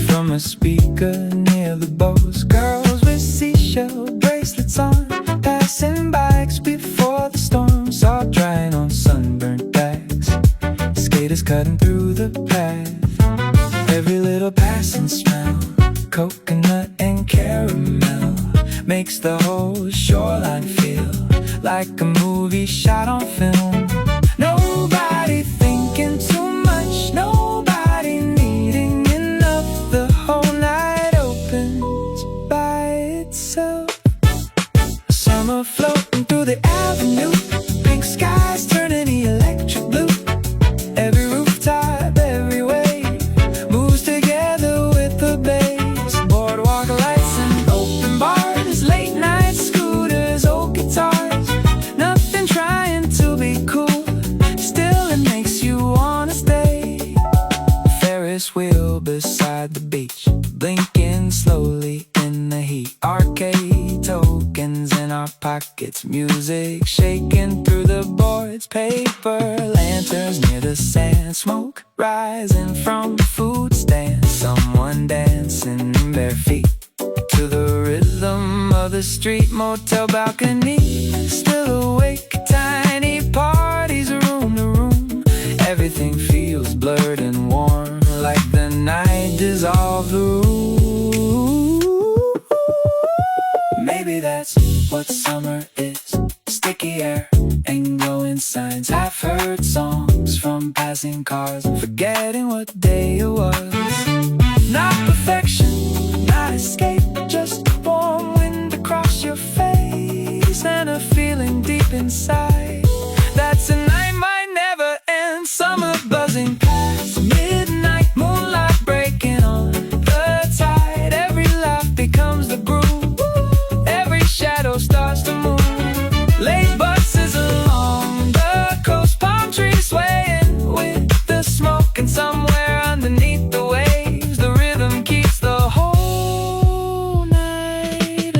from a speaker near the bows. Girls with seashell bracelets on, passing bikes before the storm. Saw drying on sunburnt backs, skaters cutting through the path. Every little passing smell, coconut and caramel, makes the whole shoreline feel like a movie shot on film. Nobody thinking too much, nobody needing enough. The whole night opens by itself. Summer floating through the avenue, pink skies turning the electric blue. Every rooftop, every wave moves together with the bass. Boardwalk lights and open bars, late night scooters, old guitars. Nothing trying to be cool, still it makes you wanna stay. Ferris wheel beside the beach, blinking slowly in the heat. Arcade tokens in our pockets, music shaking through the boards. Paper lanterns near the sand, smoke rising from the food stand. Someone dancing bare feet to the rhythm of the street. Motel balcony, still awake, tiny parties room to room. Everything feels blurred and warm, like the night dissolved the room. Maybe that's what summer is, sticky air and glowing signs. I've heard songs from passing cars, forgetting what day it was. Not perfection, not escape, just warm wind across your face, and a feeling deep inside that's a night might never end. Summer buzzing past midnight, moonlight breaking on the tide. Every laugh becomes the groove, every shadow starts to move. Late buses along the coast, palm trees swaying with the smoke. And somewhere underneath the waves, the rhythm keeps the whole night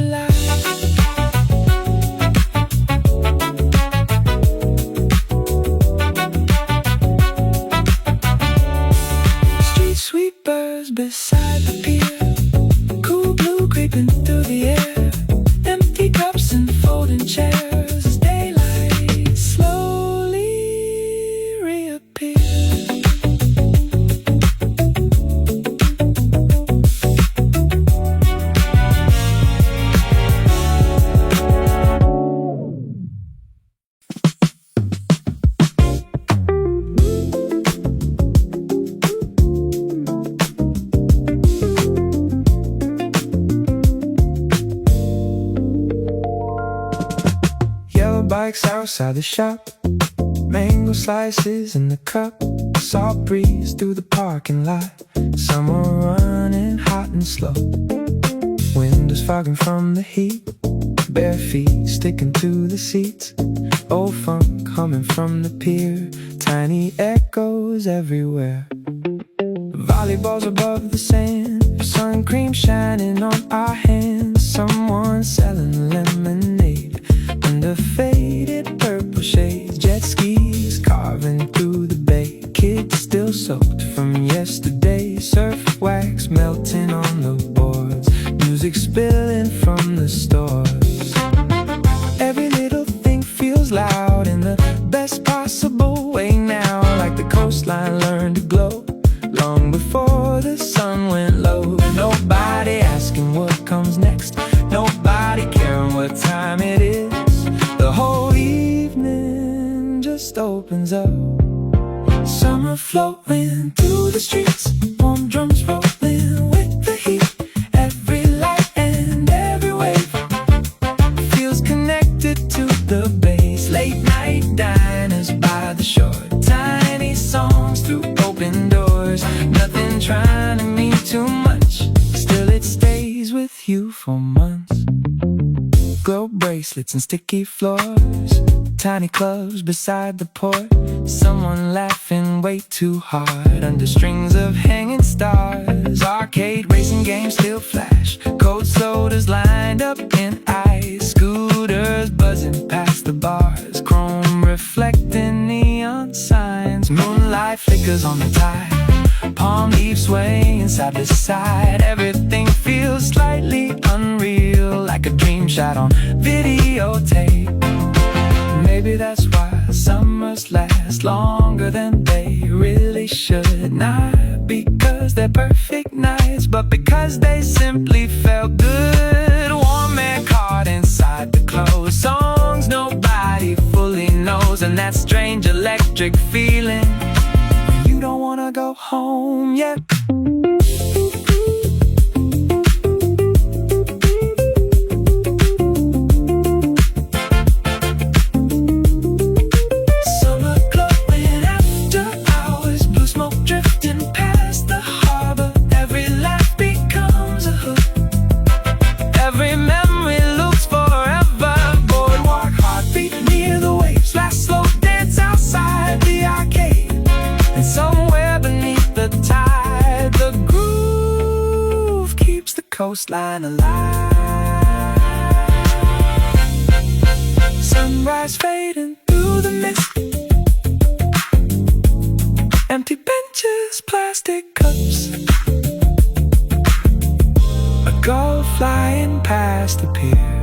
bikes outside the shop, mango slices in the cup, soft breeze through the parking lot. Summer running hot and slow, windows fogging from the heat, bare feet sticking to the seats, old funk coming from the pier, tiny echoes everywhere. Volleyballs above the sand, sun cream shining on our hands. Someone selling lemonade under faded purple shades. Jet skis carving through the bay, kids still soaked from yesterday. Surf wax melting on the boards, music spilling from the stores. Every little thing feels loud in the best possible way now, like the coastline learned to glow long before the sun went low. Nobody asking what comes next, nobody caring what time it is. The whole evening just opens up. Summer flowing through the streets, warm drums rolling with the heat. Every light and every wave feels connected to the bass. Late night diners by the shore, tiny songs through open doors. Nothing trying to mean too much, still it stays with you for months. Glow bracelets and sticky floors, tiny clubs beside the port. Someone laughing way too hard under strings of hanging stars. Arcade racing games still flash, cold sodas lined up in ice. Scooters buzzing past the bars, chrome reflecting neon signs. Moonlight flickers on the tide, palm leaves swaying side to side. Everything feels slightly unreal, like a dream shot on videotape. Maybe that's why summers last longer than they really should. Not because they're perfect nights, but because they simply felt good. Warm and caught inside the clothes, songs nobody fully knows, and that strange electric feeling when you don't wanna go home yet. Coastline alive, sunrise fading through the mist, empty benches, plastic cups, a gull flying past the pier,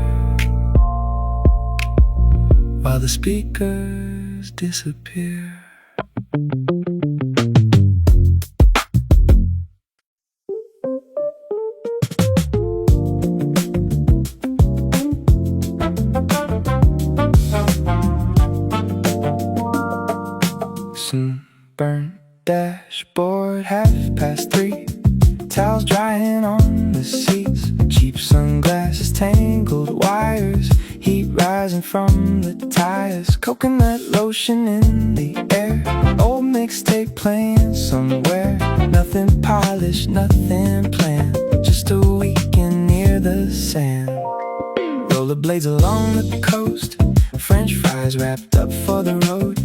while the speakers disappear. Burnt dashboard, 3:30, towels drying on the seats, cheap sunglasses, tangled wires, heat rising from the tires, coconut lotion in the air, old mixtape playing somewhere. Nothing polished, nothing planned, just a weekend near the sand. Rollerblades along the coast, French fries wrapped up for the road.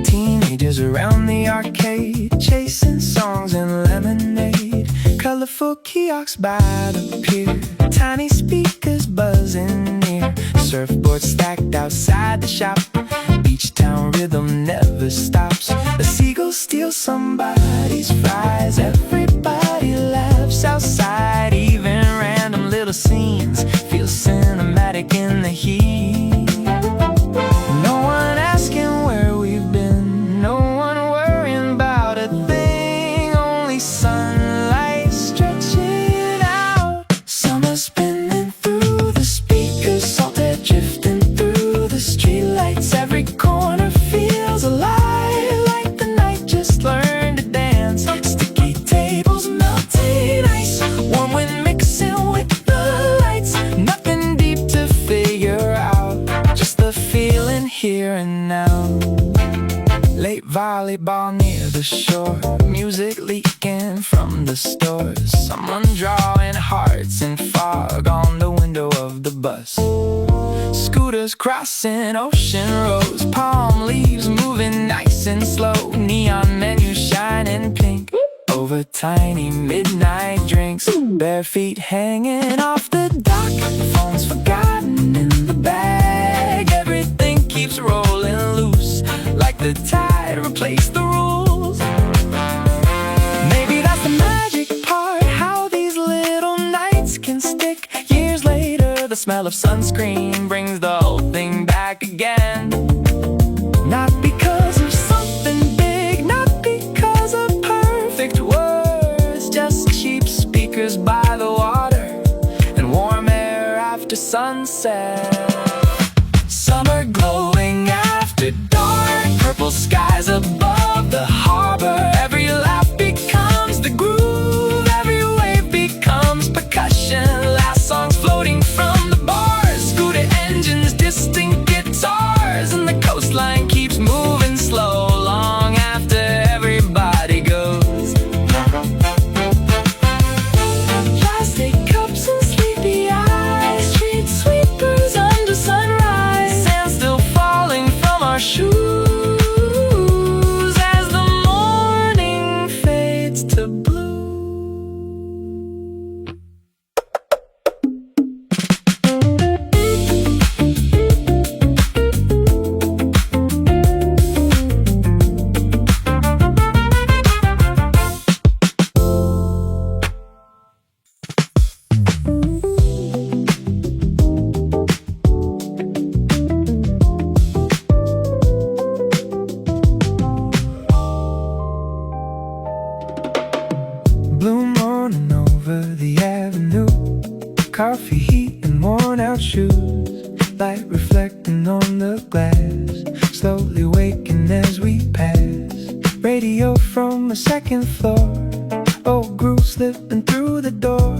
Teenagers around the arcade, chasing songs and lemonade. Colorful kiosks by the pier, tiny speakers buzzing near. Surfboards stacked outside the shop, beach town rhythm never stops. A seagull steals somebody's fries, everybody laughs outside. Even random little scenes feel cinematic in the heat. No one asking where we've been, no one worrying about a thing, only sunlight stretching out. Summer spinning through the speakers, salt air drifting through the streetlights. volleyball near the shore, music leaking from the stores, someone drawing hearts in fog on the window of the bus. Scooters crossing ocean roads, palm leaves moving nice and slow, neon menus shining pink over tiny midnight drinks, bare feet hanging off the dock, phones forgotten in the bag. Everything keeps rolling loose, like the tide replaced the rules. Maybe that's the magic part, how these little nights can stick. Years later, the smell of sunscreen brings the whole thing back again. Not because of something big, not because of perfect words, just cheap speakers by the water and warm air after sunset. Summer glowing after dark, purple skies above the harbor. Every laugh becomes the groove, every wave becomes percussion. Last songs floating from the bars, scooter engines, distinct guitars, and the coastline keeps moving slow long after everybody goes. Plastic cups and sleepy eyes, street sweepers under sunrise, sand still falling from our shoes as the morning fades to blue. Blue morning over the avenue, coffee heat and worn out shoes, light reflecting on the glass, slowly waking as we pass. Radio from a second floor, old groove slipping through the door.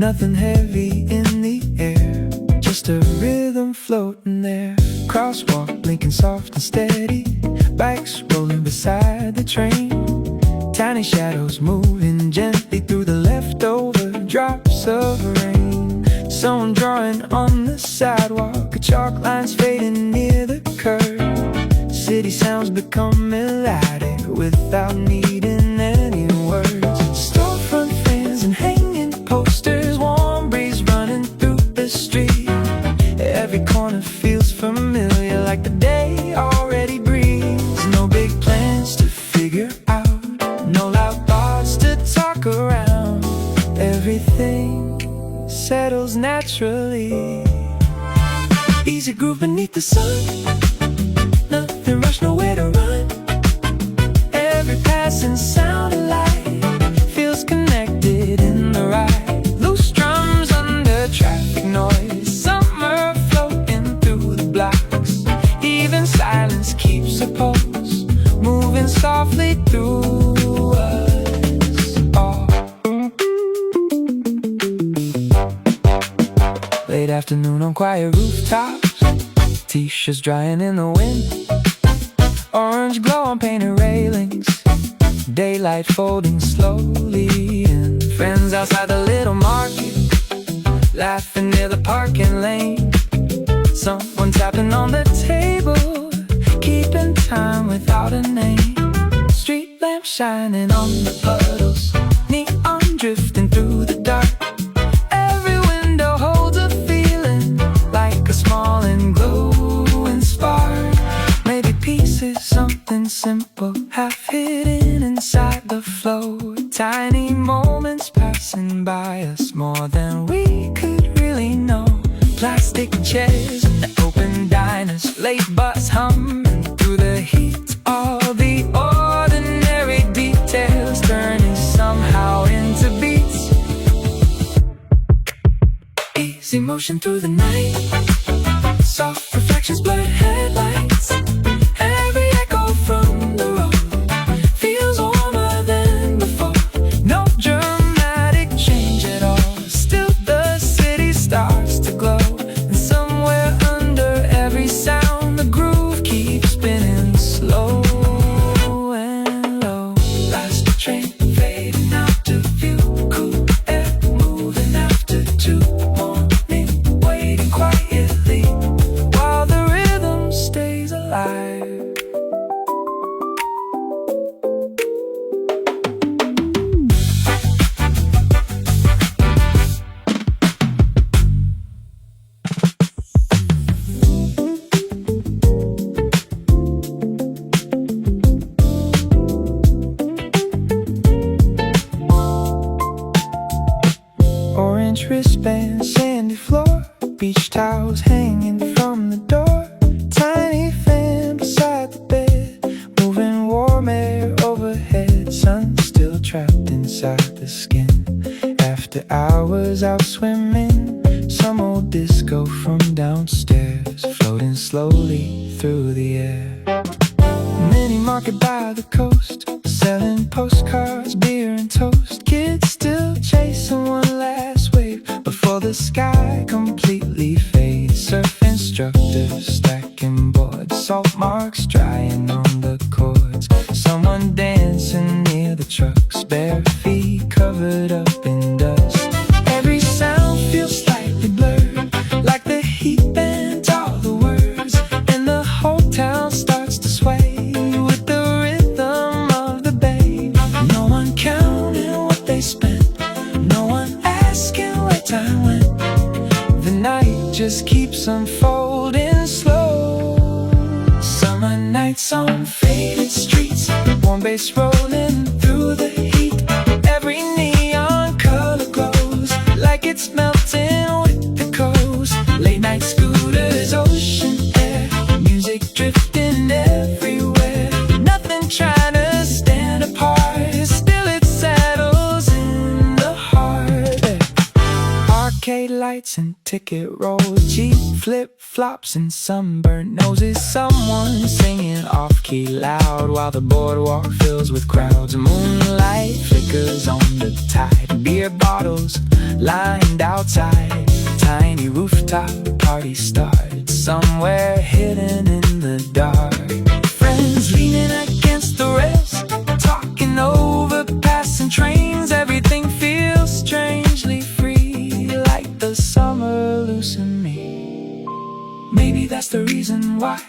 Nothing heavy in the air, just a rhythm floating there. Crosswalk blinking soft and steady, bikes rolling beside the train, tiny shadows moving gently through the leftover drops of rain. Someone drawing on the sidewalk, chalk lines fading near the curb. City sounds become melodic without needing any words. Storefront fans and hanging posters, warm breeze running through the street. Every corner feels familiar, like the day already breathes. No big plans to figure out, no loud thoughts to talk around. Everything settles naturally. Easy groove beneath the sun, nothing rush, nowhere to run. Every passing sound alike feels connected in the ride. Loose drums under traffic noise, summer floating through the blocks. Even silence keeps a pulse, moving softly through us all. Late afternoon on quiet rooftops, t-shirts drying in the wind, orange glow on painted railings, daylight folding slowly in. Friends outside the little market, laughing near the parking lane. Someone tapping on the table, keeping time without a name. Street lamp shining on the puddles, neon drifting through the dark. Every window holds a feeling, like a small and glowing spark. Maybe peace is something simple, half hidden inside the flow. Tiny moments passing by us more than we could really know. Plastic chairs and open diners, late bus humming through the heat. All the ordinary details turning somehow into beats. Easy motion through the night, soft reflections, blurred headlights. Every echo from the road feels warmer than before. No dramatic change at all, still the city starts to glow. And somewhere under every sound, the groove keeps spinning slow. clothes hanging from the door. Tiny fan beside the bed, moving warm air overhead. Sun still trapped inside the skin. After hours out swimming, some old disco from downstairs, floating slowly through the air. Mini market by the coast, selling postcards, beer and toast. Kids still chasing one last wave before the sky completely fades. Surf instructors stacking boards, salt marks drying on the cords. Someone dancing near the trucks, bare feet covered up in dust. Every sound feels slightly blurred, like the heat bent all the words. And the whole town starts to sway with the rhythm of the bay. No one counting what they spent, no one asking where time went. The night just keeps unfolding slow. Summer nights on faded streets, warm bass rolling through the heat. Every neon color glows like it's melting with the coast. Late night scooters, ocean air, music drifting everywhere. Nothing trying to stand apart, still it settles in the heart. Arcade lights and ticket rolls, cheap flip-flops and sunburned noses. Someone singing off-key loud while the boardwalk fills with crowds. Moonlight flickers on the tide, beer bottles lined outside. Tiny rooftop party starts somewhere hidden in the dark. Friends leaning against the rails, talking over passing trains. Everything feels strangely free, like the summer loosened me. Maybe that's the reason why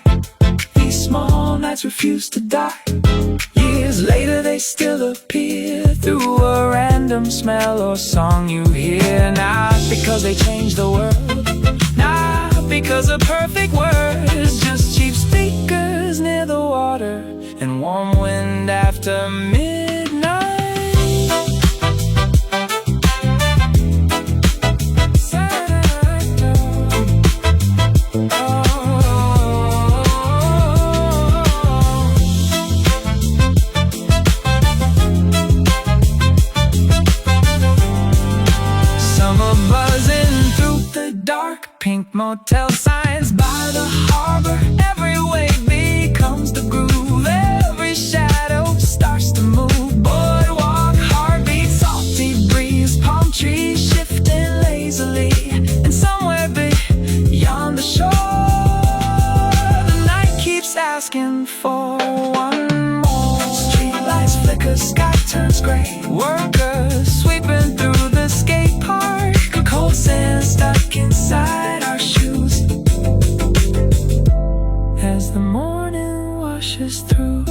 these small nights refuse to die. Years later they still appear through a random smell or song you hear. Not because they changed the world, not because of perfect words, just cheap speakers near the water and warm wind after midnight. Pink motel signs by the harbor, every wave becomes the groove. Every shadow starts to move. Boardwalk heartbeat, salty breeze, palm trees shifting lazily. And somewhere beyond the shore, the night keeps asking for one more. Streetlights flicker, sky turns gray. Workers sweeping through the skate park, cold sand stuck inside our shoes. As the morning washes through